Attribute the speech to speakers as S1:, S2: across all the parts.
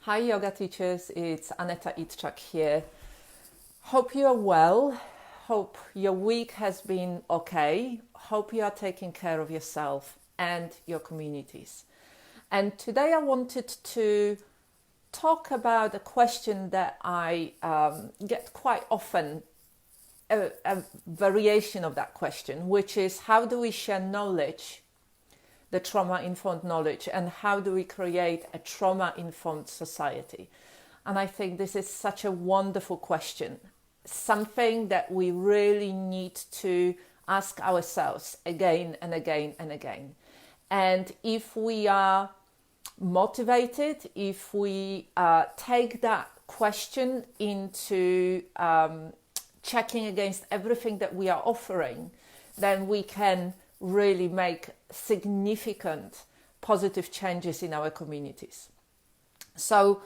S1: Hi yoga teachers, it's Aneta Itchak here. Hope you are well. Hope your week has been okay. Hope you are taking care of yourself and your communities. And today I wanted to talk about a question that I get quite often, a variation of that question, which is how do we share knowledge, the trauma-informed knowledge, and how do we create a trauma-informed society? And I think this is such a wonderful question, something that we really need to ask ourselves again and again and again. And if we are motivated, if we take that question into checking against everything that we are offering, then we can really make significant positive changes in our communities. So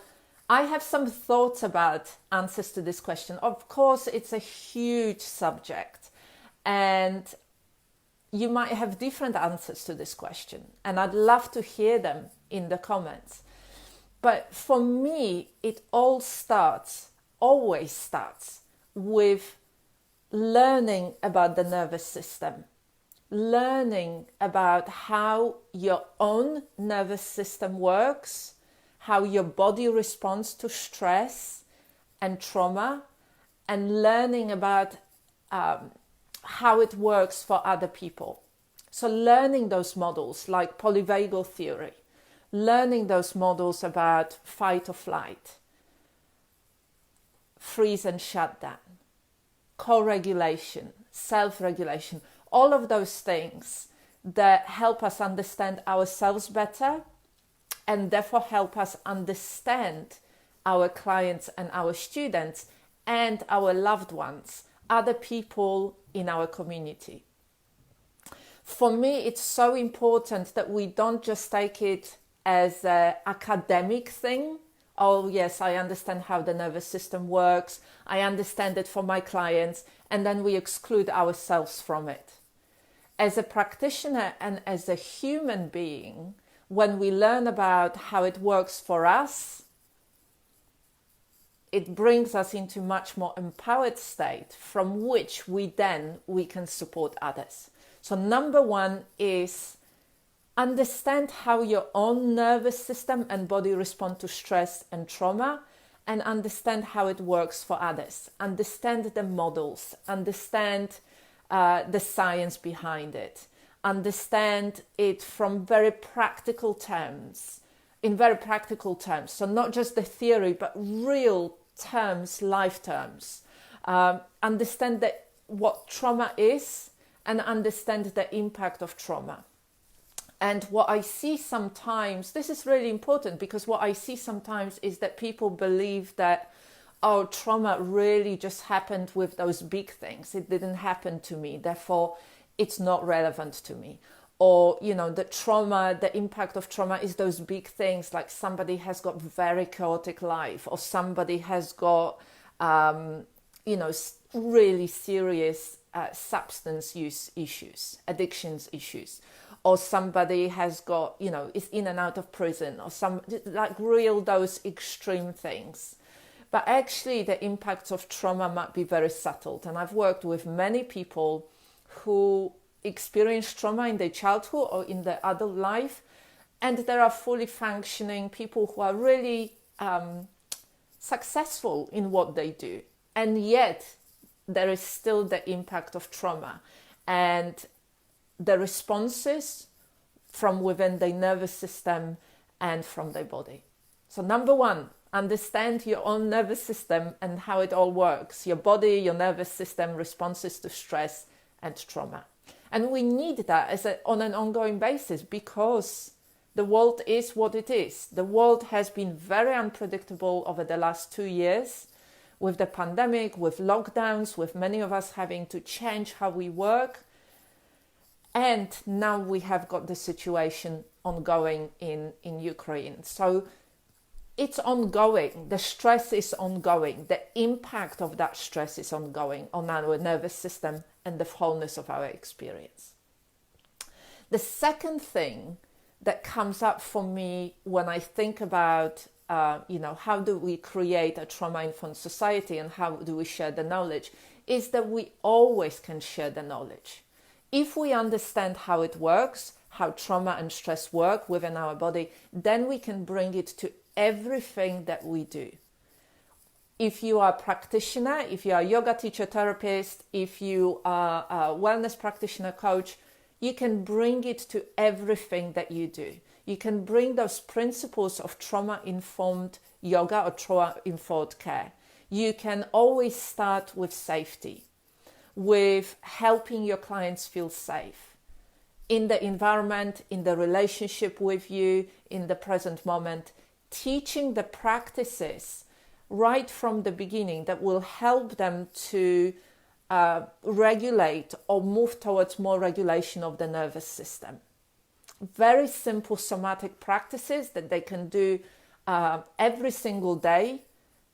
S1: I have some thoughts about answers to this question. Of course, it's a huge subject and you might have different answers to this question, and I'd love to hear them in the comments. But for me, it always starts with learning about the nervous system, learning about how your own nervous system works, how your body responds to stress and trauma, and learning about how it works for other people. So learning those models like polyvagal theory, learning those models about fight or flight, freeze and shut down, co-regulation, self-regulation, all of those things that help us understand ourselves better and therefore help us understand our clients and our students and our loved ones, other people in our community. For me, it's so important that we don't just take it as an academic thing. Oh yes, I understand how the nervous system works. I understand it for my clients, and then we exclude ourselves from it. As a practitioner and as a human being, when we learn about how it works for us, it brings us into a much more empowered state from which we can support others. So number one is understand how your own nervous system and body respond to stress and trauma, and understand how it works for others. Understand the models, understand the science behind it, understand it from very practical terms, in very practical terms. So not just the theory, but real terms, life terms. Understand what trauma is and understand the impact of trauma. And what I see sometimes, this is really important, because what I see sometimes is that people believe that, oh, trauma really just happened with those big things. It didn't happen to me, therefore it's not relevant to me. Or, the trauma, the impact of trauma is those big things, like somebody has got very chaotic life, or somebody has got, really serious substance use issues, addictions issues. Or somebody has got, is in and out of prison, or those extreme things. But actually the impacts of trauma might be very subtle. And I've worked with many people who experience trauma in their childhood or in their adult life, and there are fully functioning people who are really successful in what they do. And yet there is still the impact of trauma and the responses from within the nervous system and from their body. So number one, understand your own nervous system and how it all works. Your body, your nervous system, responses to stress and trauma. And we need that on an ongoing basis, because the world is what it is. The world has been very unpredictable over the last 2 years, with the pandemic, with lockdowns, with many of us having to change how we work. And now we have got the situation ongoing in Ukraine. So it's ongoing. The stress is ongoing. The impact of that stress is ongoing on our nervous system and the wholeness of our experience. The second thing that comes up for me when I think about how do we create a trauma-informed society and how do we share the knowledge, is that we always can share the knowledge. If we understand how it works, how trauma and stress work within our body, then we can bring it to everything that we do. If you are a practitioner, if you are a yoga teacher, therapist, if you are a wellness practitioner, coach, you can bring it to everything that you do. You can bring those principles of trauma-informed yoga or trauma-informed care. You can always start with safety, with helping your clients feel safe in the environment, in the relationship with you, in the present moment, teaching the practices right from the beginning that will help them to regulate or move towards more regulation of the nervous system. Very simple somatic practices that they can do every single day,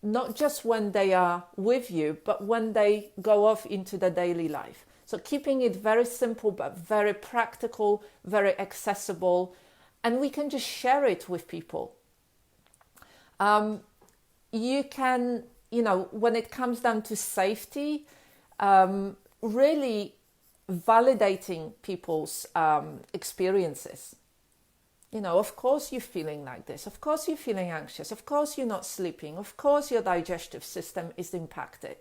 S1: not just when they are with you, but when they go off into the daily life. So keeping it very simple, but very practical, very accessible, and we can just share it with people. You can, when it comes down to safety, really validating people's experiences. Of course you're feeling like this. Of course you're feeling anxious. Of course you're not sleeping. Of course your digestive system is impacted.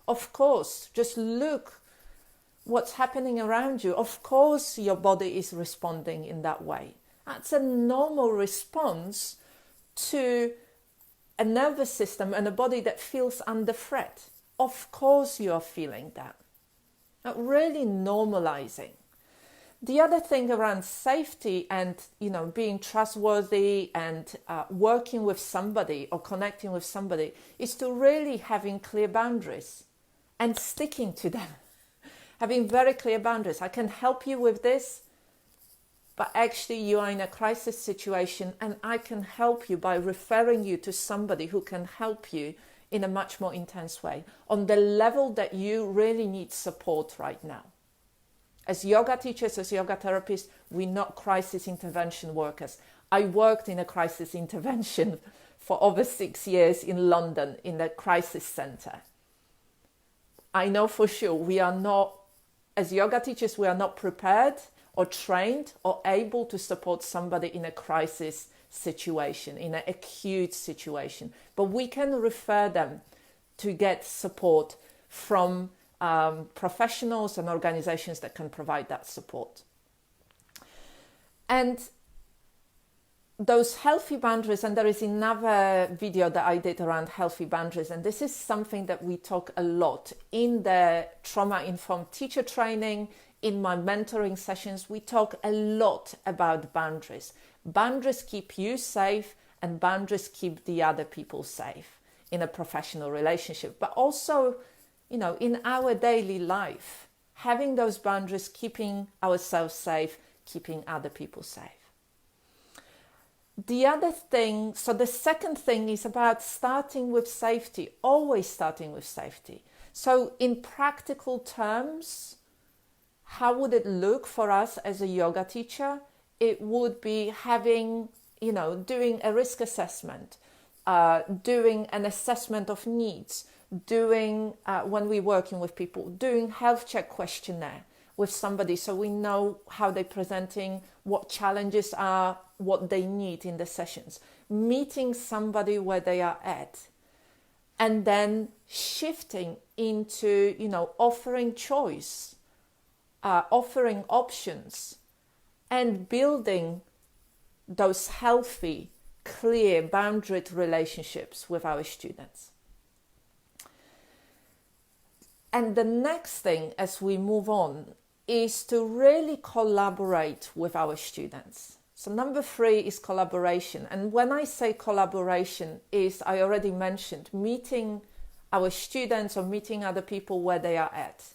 S1: Of course, just look what's happening around you. Of course your body is responding in that way. That's a normal response to a nervous system and a body that feels under threat. Of course you are feeling that. Really normalizing. The other thing around safety and, being trustworthy and working with somebody or connecting with somebody is to really having clear boundaries and sticking to them. Having very clear boundaries. I can help you with this, but actually you are in a crisis situation and I can help you by referring you to somebody who can help you in a much more intense way, on the level that you really need support right now. As yoga teachers, as yoga therapists, we're not crisis intervention workers. I worked in a crisis intervention for over 6 years in London in a crisis center. I know for sure we are not, as yoga teachers, we are not prepared or trained or able to support somebody in a crisis situation, in an acute situation, but we can refer them to get support from professionals and organizations that can provide that support. And those healthy boundaries, and there is another video that I did around healthy boundaries, and this is something that we talk a lot in the trauma-informed teacher training, in my mentoring sessions. We talk a lot about boundaries. Boundaries keep you safe and boundaries keep the other people safe in a professional relationship. But also, in our daily life, having those boundaries, keeping ourselves safe, keeping other people safe. The other thing, so the second thing is about starting with safety, always starting with safety. So in practical terms, how would it look for us as a yoga teacher? It would be having, doing a risk assessment, doing an assessment of needs, doing, when we're working with people, doing health check questionnaire with somebody so we know how they're presenting, what challenges are, what they need in the sessions, meeting somebody where they are at, and then shifting into, offering choice, offering options, and building those healthy, clear, boundaried relationships with our students. And the next thing as we move on is to really collaborate with our students. So number 3 is collaboration. And when I say collaboration is, I already mentioned, meeting our students or meeting other people where they are at.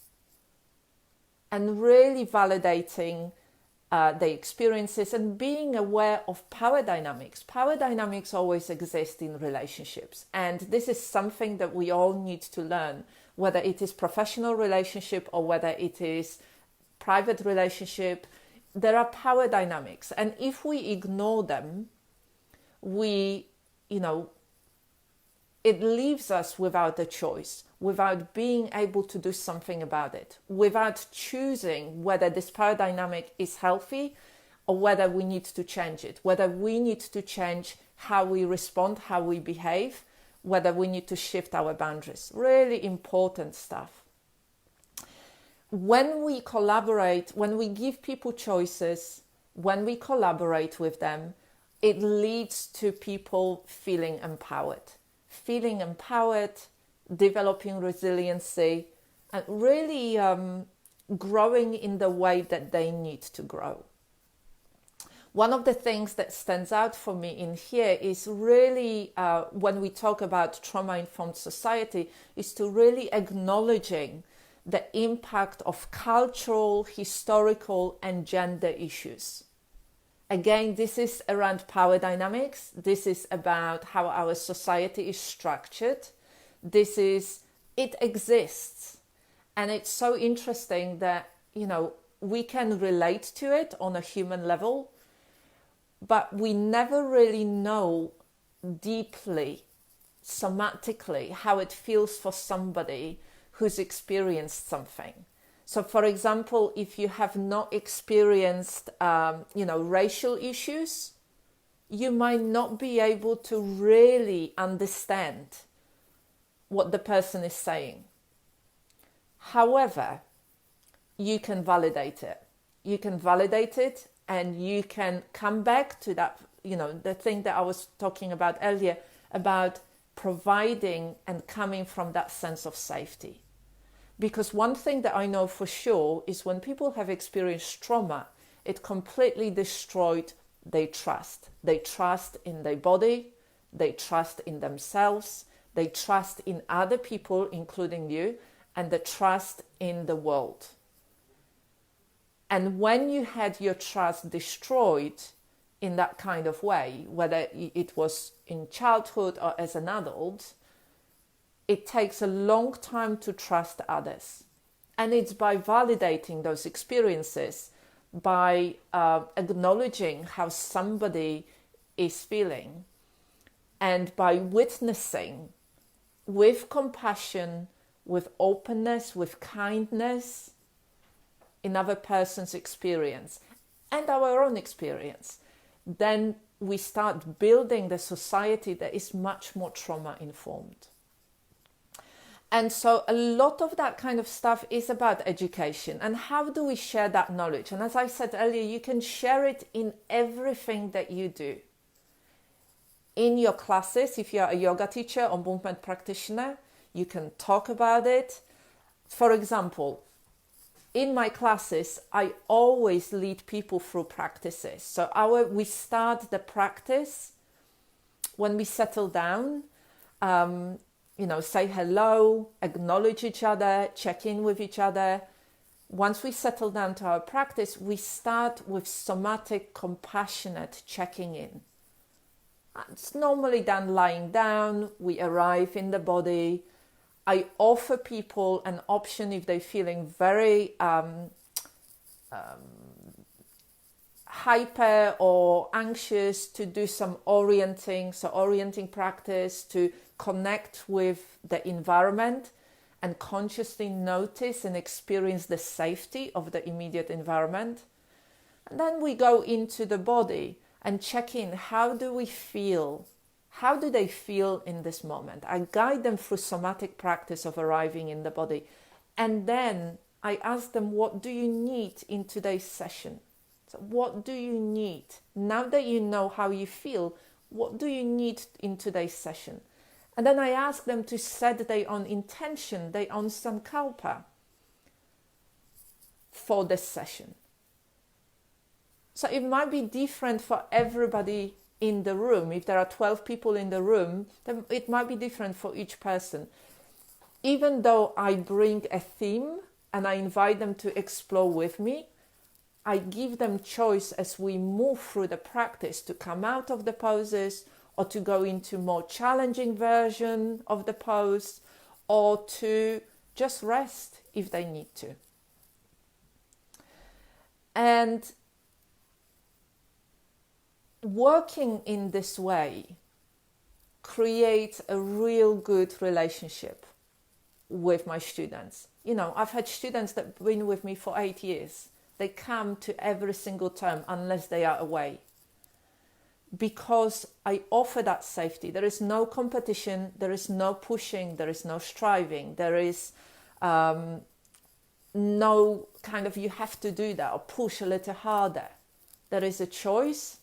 S1: And really validating the experiences and being aware of power dynamics. Power dynamics always exist in relationships. And this is something that we all need to learn, whether it is professional relationship or whether it is private relationship. There are power dynamics. And if we ignore them, we it leaves us without a choice, without being able to do something about it, without choosing whether this power dynamic is healthy or whether we need to change it, whether we need to change how we respond, how we behave, whether we need to shift our boundaries. Really important stuff. When we collaborate, when we give people choices, when we collaborate with them, it leads to people feeling empowered, developing resiliency, and really growing in the way that they need to grow. One of the things that stands out for me in here is really, when we talk about trauma-informed society, is to really acknowledging the impact of cultural, historical, and gender issues. Again, this is around power dynamics. This is about how our society is structured. It exists. And it's so interesting that, we can relate to it on a human level, but we never really know deeply, somatically, how it feels for somebody who's experienced something. So, for example, if you have not experienced, racial issues, you might not be able to really understand what the person is saying. However, you can validate it. You can validate it, and you can come back to that, the thing that I was talking about earlier, about providing and coming from that sense of safety. Because one thing that I know for sure is when people have experienced trauma, it completely destroyed their trust. They trust in their body, they trust in themselves, they trust in other people, including you, and they trust in the world. And when you had your trust destroyed in that kind of way, whether it was in childhood or as an adult, it takes a long time to trust others. And it's by validating those experiences, by acknowledging how somebody is feeling, and by witnessing with compassion, with openness, with kindness, another person's experience and our own experience, then we start building the society that is much more trauma-informed. And so a lot of that kind of stuff is about education. And how do we share that knowledge? And as I said earlier, you can share it in everything that you do. In your classes, if you're a yoga teacher or movement practitioner, you can talk about it. For example, in my classes, I always lead people through practices. So we start the practice when we settle down, say hello, acknowledge each other, check in with each other. Once we settle down to our practice, we start with somatic, compassionate checking in. It's normally done lying down. We arrive in the body. I offer people an option if they're feeling very hyper or anxious to do some orienting practice to connect with the environment and consciously notice and experience the safety of the immediate environment. And then we go into the body and check in. How do we feel? How do they feel in this moment? I guide them through somatic practice of arriving in the body. And then I ask them, what do you need in today's session? So what do you need? Now that you know how you feel, what do you need in today's session? And then I ask them to set their own intention, their own sankalpa for this session. So it might be different for everybody in the room. If there are 12 people in the room, then it might be different for each person. Even though I bring a theme and I invite them to explore with me, I give them choice as we move through the practice to come out of the poses or to go into more challenging version of the pose or to just rest if they need to. And working in this way create a real good relationship with my students. You know, I've had students that have been with me for 8 years. They come to every single term unless they are away, because I offer that safety. There is no competition, there is no pushing, there is no striving, there is no kind of you have to do that or push a little harder. There is a choice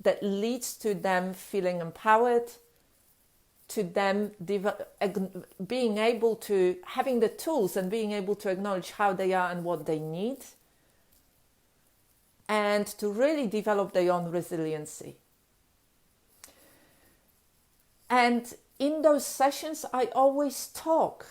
S1: that leads to them feeling empowered, to them being able to, having the tools and being able to acknowledge how they are and what they need, and to really develop their own resiliency. And in those sessions, I always talk.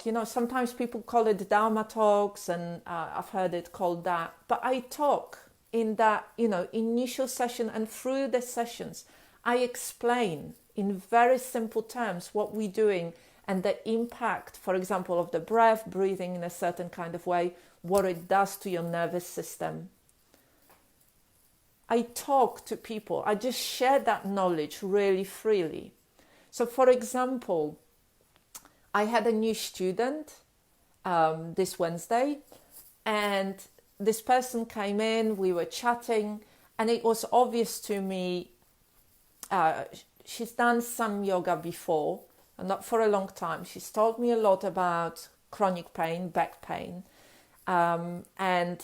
S1: You know, sometimes people call it Dharma Talks, and I've heard it called that. But I talk in that, you know, initial session, and through the sessions, I explain in very simple terms what we're doing and the impact, for example, of the breath, breathing in a certain kind of way, what it does to your nervous system. I talk to people. I just share that knowledge really freely. So, for example, I had a new student this Wednesday, and this person came in, we were chatting, and it was obvious to me, she's done some yoga before, and not for a long time. She's told me a lot about chronic pain, back pain, and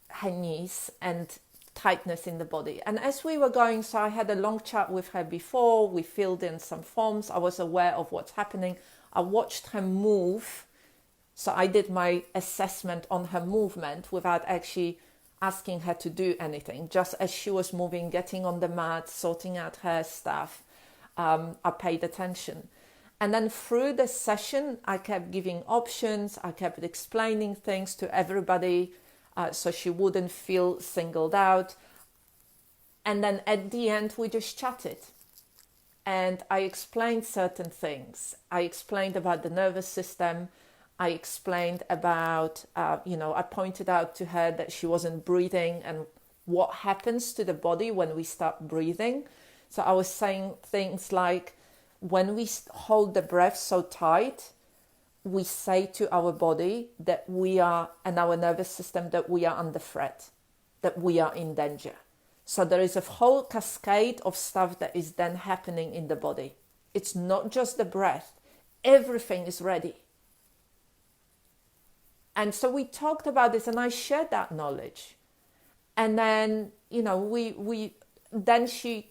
S1: her knees and tightness in the body. And as we were going, so I had a long chat with her before, we filled in some forms, I was aware of what's happening, I watched her move, so I did my assessment on her movement without actually asking her to do anything. Just as she was moving, getting on the mat, sorting out her stuff, I paid attention. And then through the session, I kept giving options, I kept explaining things to everybody, so she wouldn't feel singled out. And then at the end, we just chatted. And I explained certain things. I explained about the nervous system. I explained about, I pointed out to her that she wasn't breathing and what happens to the body when we start breathing. So I was saying things like, when we hold the breath so tight, we say to our body that we are, and our nervous system, that we are under threat, that we are in danger. So there is a whole cascade of stuff that is then happening in the body. It's not just the breath. Everything is ready. And so we talked about this, and I shared that knowledge. And then, then she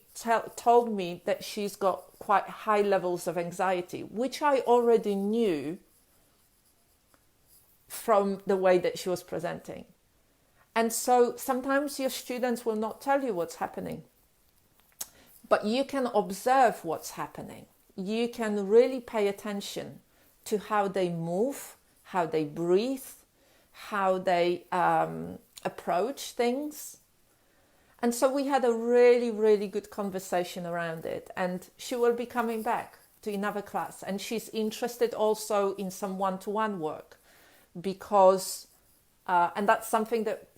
S1: told me that she's got quite high levels of anxiety, which I already knew from the way that she was presenting. And so sometimes your students will not tell you what's happening, but you can observe what's happening. You can really pay attention to how they move, how they breathe, how they approach things. And so we had a really, really good conversation around it. And she will be coming back to another class. And she's interested also in some one-to-one work, because, and that's something that,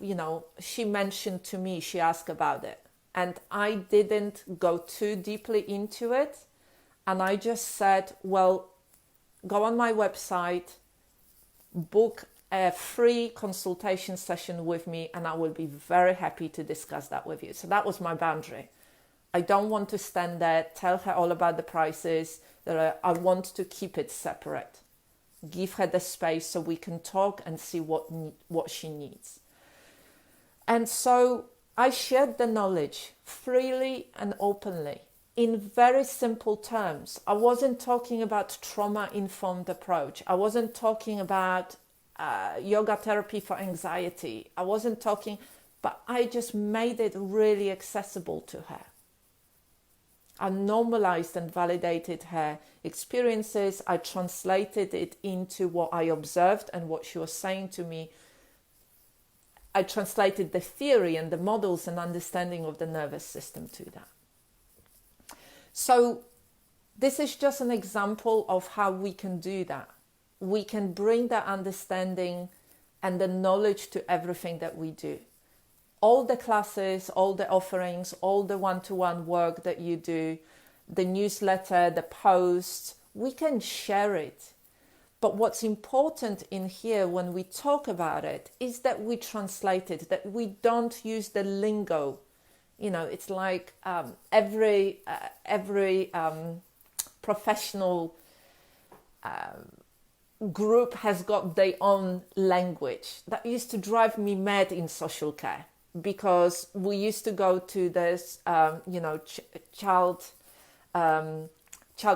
S1: she mentioned to me, she asked about it. And I didn't go too deeply into it. And I just said, well, go on my website, book a free consultation session with me, and I will be very happy to discuss that with you. So that was my boundary. I don't want to stand there, tell her all about the prices. I want to keep it separate. Give her the space so we can talk and see what she needs. And so I shared the knowledge freely and openly in very simple terms. I wasn't talking about trauma-informed approach. I wasn't talking about yoga therapy for anxiety. I wasn't talking, but I just made it really accessible to her. I normalized and validated her experiences. I translated it into what I observed and what she was saying to me. I translated the theory and the models and understanding of the nervous system to that. So this is just an example of how we can do that. We can bring that understanding and the knowledge to everything that we do. all the classes, all the offerings, all the one-to-one work that you do, the newsletter, the posts, we can share it. But what's important in here when we talk about it is that we translate it, that we don't use the lingo. You know, it's like every professional group has got their own language. That used to drive me mad in social care, because we used to go to this, child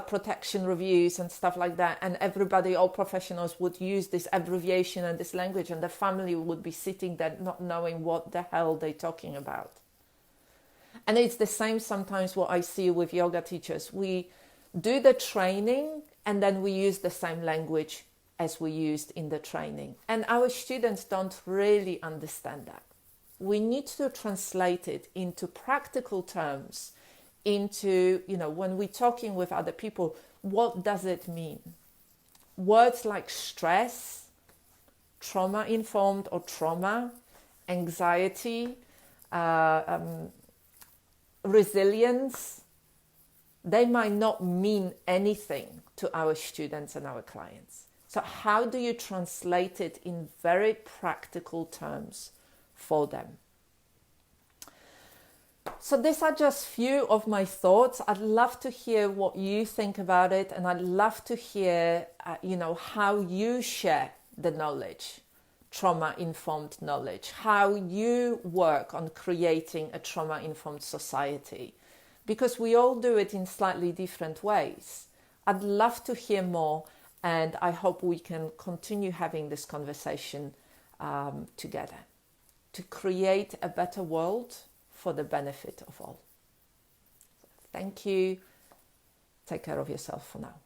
S1: protection reviews and stuff like that, and everybody, all professionals, would use this abbreviation and this language, and the family would be sitting there not knowing what the hell they're talking about. And it's the same sometimes what I see with yoga teachers. We do the training and then we use the same language as we used in the training, and our students don't really understand that. We need to translate it into practical terms, into, when we're talking with other people, what does it mean? Words like stress, trauma-informed or trauma, anxiety, resilience, they might not mean anything to our students and our clients. So how do you translate it in very practical terms for them? So these are just few of my thoughts. I'd love to hear what you think about it, and I'd love to hear, how you share the knowledge, trauma-informed knowledge, how you work on creating a trauma-informed society, because we all do it in slightly different ways. I'd love to hear more, and I hope we can continue having this conversation together to create a better world for the benefit of all. Thank you. Take care of yourself for now.